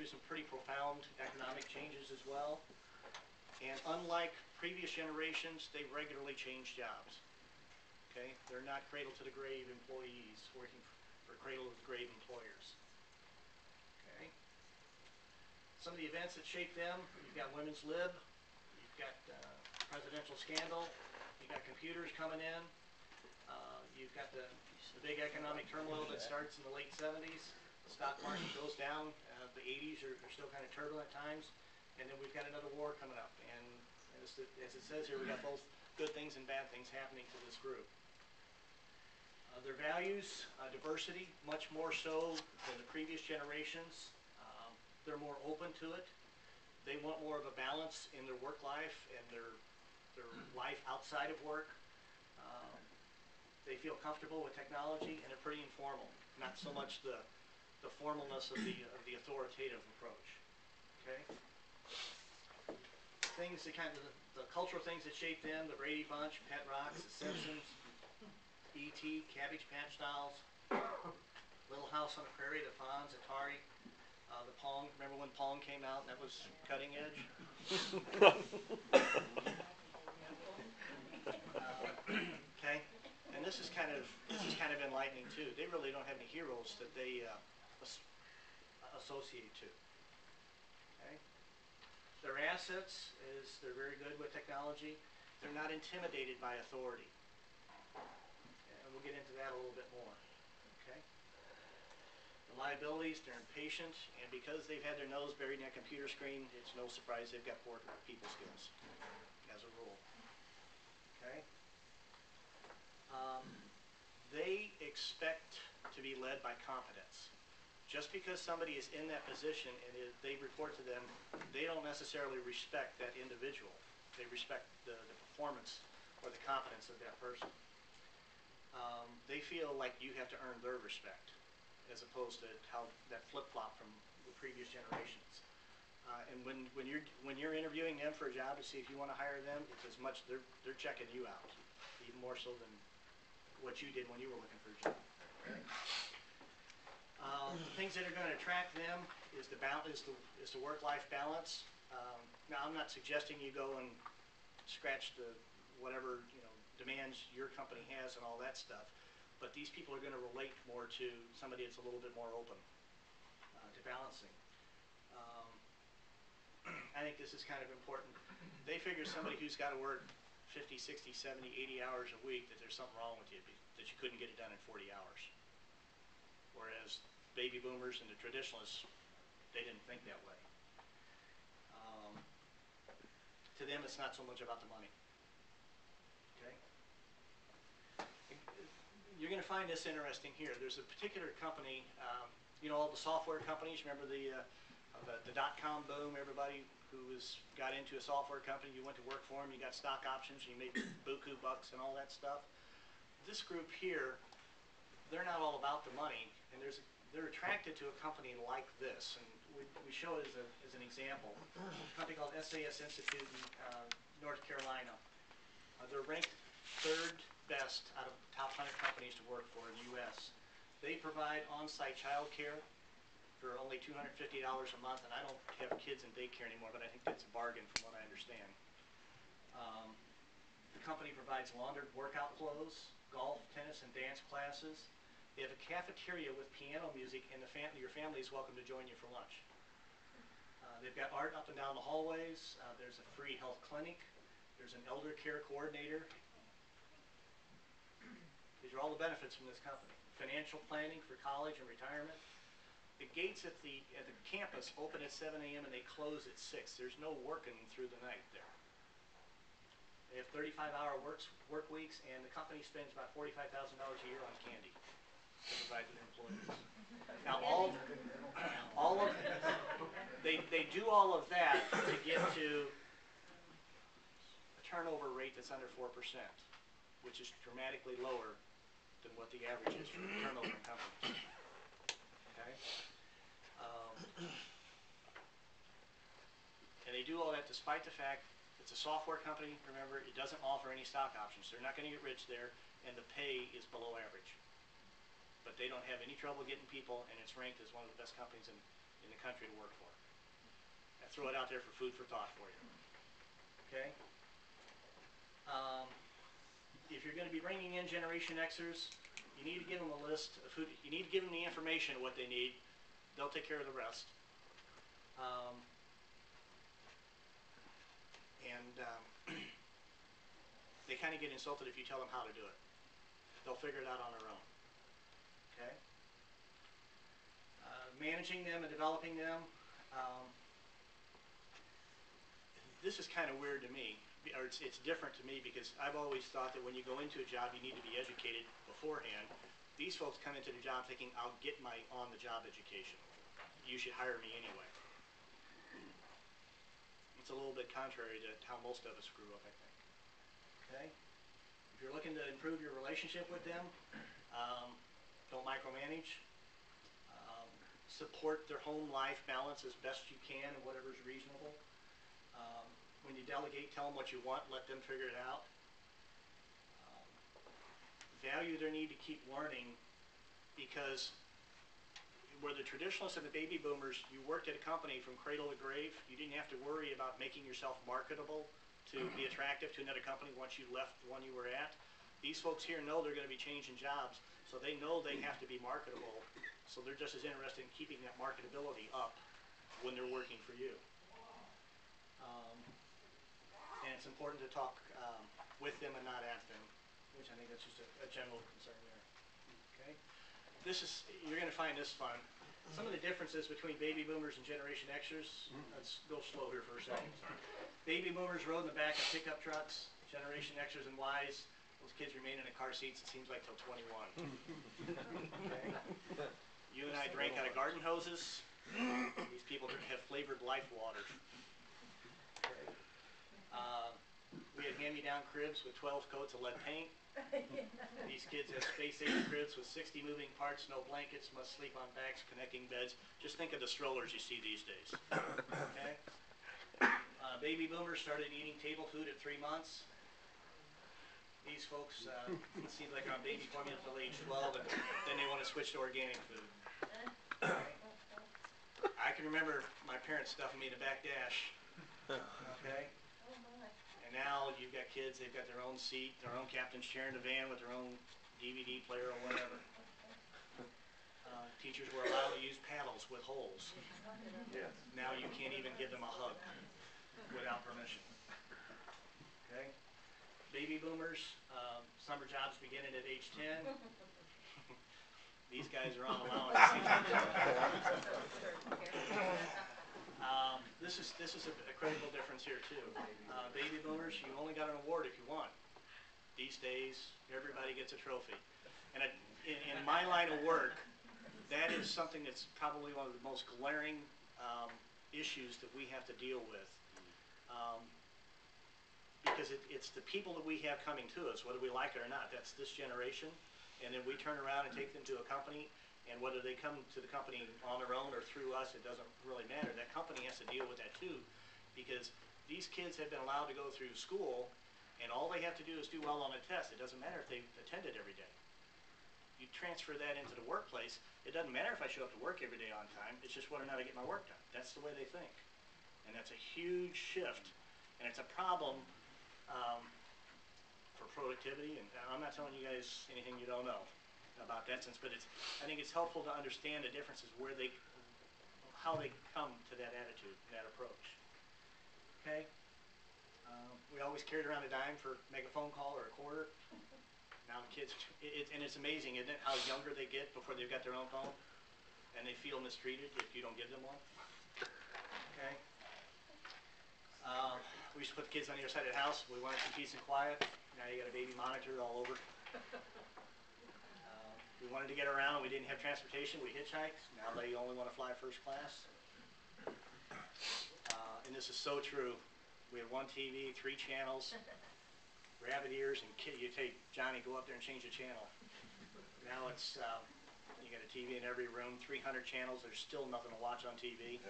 some pretty profound economic changes as well. And unlike previous generations, they regularly change jobs. Okay, they're not cradle to the grave employees working for cradle to the grave employers. Okay. Some of the events that shape them: you've got Women's Lib, you've got presidential scandal, you've got computers coming in, you've got the big economic turmoil that starts in the late 70s. The stock market goes down. The 80s are still kind of turbulent times, and then we've got another war coming up. And as it says here, we've got both good things and bad things happening to this group. Their values, diversity, much more so than the previous generations. They're more open to it. They want more of a balance in their work life and their life outside of work. They feel comfortable with technology, and they're pretty informal. Not so much the formalness of the authoritative approach. Okay. Things that kind of the cultural things that shape them: the Brady Bunch, Pet Rocks, The Simpsons, E.T., Cabbage Patch Dolls, Little House on the Prairie, the Fonz, Atari, the Pong. Remember when Pong came out and that was cutting edge? Okay, and this is kind of enlightening too. They really don't have any heroes that they associate to. Okay, their assets is they're very good with technology. They're not intimidated by authority. We'll get into that a little bit more. Okay. The liabilities, they're impatient, and because they've had their nose buried in that computer screen, it's no surprise they've got poor people skills, as a rule. Okay. They expect to be led by competence. Just because somebody is in that position and they report to them, they don't necessarily respect that individual. They respect the performance or the competence of that person. They feel like you have to earn their respect, as opposed to how that flip-flop from the previous generations. And when you're interviewing them for a job to see if you want to hire them, it's as much they're checking you out, even more so than what you did when you were looking for a job. The things that are going to attract them is the work-life balance. Now, I'm not suggesting you go and scratch the whatever demands your company has and all that stuff, but these people are going to relate more to somebody that's a little bit more open to balancing. I think this is kind of important. They figure somebody who's got to work 50, 60, 70, 80 hours a week, that there's something wrong with you, that you couldn't get it done in 40 hours. Whereas baby boomers and the traditionalists, they didn't think that way. To them, it's not so much about the money. Okay? You're going to find this interesting here. There's a particular company, all the software companies. Remember the dot-com boom? Everybody who got into a software company, you went to work for them, you got stock options, you made buku bucks and all that stuff. This group here, they're not all about the money, and they're attracted to a company like this. And we show it as an example. A company called SAS Institute in North Carolina. They're ranked third best out of the top 100 companies to work for in the U.S. They provide on-site child care for only $250 a month, and I don't have kids in daycare anymore, but I think that's a bargain from what I understand. The company provides laundered workout clothes, golf, tennis, and dance classes. They have a cafeteria with piano music, and your family is welcome to join you for lunch. They've got art up and down the hallways. There's a free health clinic. There's an elder care coordinator. These are all the benefits from this company. Financial planning for college and retirement. The gates at the campus open at 7 a.m. and they close at 6. There's no working through the night there. They have 35-hour work weeks, and the company spends about $45,000 a year on candy to provide to their employees. Now, they do all of that to get to a turnover rate that's under 4%, which is dramatically lower than what the average is for turnover in companies. Okay? And they do all that despite the fact it's a software company. Remember, it doesn't offer any stock options. They're not going to get rich there, and the pay is below average. But they don't have any trouble getting people, and it's ranked as one of the best companies in in the country to work for. I throw it out there for food for thought for you. Okay? If you're going to be bringing in Generation Xers, you need to give them a list of food. You need to give them the information of what they need. They'll take care of the rest. They kind of get insulted if you tell them how to do it. They'll figure it out on their own. Okay? Managing them and developing them. This is kind of weird to me, or it's different to me, because I've always thought that when you go into a job, you need to be educated beforehand. These folks come into the job thinking, I'll get my on-the-job education. You should hire me anyway. It's a little bit contrary to how most of us grew up, I think. Okay? If you're looking to improve your relationship with them, don't micromanage. Support their home life balance as best you can and whatever's reasonable. When you delegate, tell them what you want, let them figure it out. Value their need to keep learning, because where the traditionalists and the baby boomers, you worked at a company from cradle to grave. You didn't have to worry about making yourself marketable to be attractive to another company once you left the one you were at. These folks here know they're going to be changing jobs, so they know they have to be marketable. So they're just as interested in keeping that marketability up when they're working for you. And it's important to talk with them and not at them, which I think that's just a general concern there. Okay? You're going to find this fun. Some of the differences between baby boomers and Generation Xers. Let's go slow here for a second. Baby boomers rode in the back of pickup trucks. Generation Xers and Ys, those kids remain in the car seats, it seems like, till 21. Okay? You and I drank out of garden hoses. These people have flavored life water. Okay. We had hand-me-down cribs with 12 coats of lead paint. These kids have space-age cribs with 60 moving parts, no blankets, must sleep on backs, connecting beds. Just think of the strollers you see these days. Okay? Baby boomers started eating table food at 3 months. These folks, it seems like they're on baby formula until age 12, and then they want to switch to organic food. Okay? I can remember my parents stuffing me in the back dash. Okay? And now you've got kids, they've got their own seat, their own captain's chair in the van with their own DVD player or whatever. Teachers were allowed to use paddles with holes. Yes. Now you can't even give them a hug without permission. Okay? Baby boomers, summer jobs beginning at age 10. These guys are on allowance. This is a critical difference here too. Baby boomers, you only got an award if you won. These days, everybody gets a trophy. And in my line of work, that is something that's probably one of the most glaring issues that we have to deal with. Because it's the people that we have coming to us, whether we like it or not. That's this generation. And then we turn around and take them to a company, and whether they come to the company on their own or through us, it doesn't really matter. That company has to deal with that too, because these kids have been allowed to go through school, and all they have to do is do well on a test. It doesn't matter if they've attended every day. You transfer that into the workplace, it doesn't matter if I show up to work every day on time, it's just whether or not I get my work done. That's the way they think. And that's a huge shift, and it's a problem for productivity. And I'm not telling you guys anything you don't know about that sense, but I think it's helpful to understand the differences how they come to that attitude, that approach. Okay? We always carried around a dime for make a phone call or a quarter. Now the kids, and it's amazing, isn't it, how younger they get before they've got their own phone, and they feel mistreated if you don't give them one. Okay? We used to put the kids on the other side of the house. We wanted some peace and quiet. Now you got a baby monitor all over. We wanted to get around and we didn't have transportation. We hitchhiked. Now they only want to fly first class. And this is so true. We had one TV, 3 channels, rabbit ears, and you take Johnny, go up there and change the channel. Now it's you got a TV in every room, 300 channels. There's still nothing to watch on TV.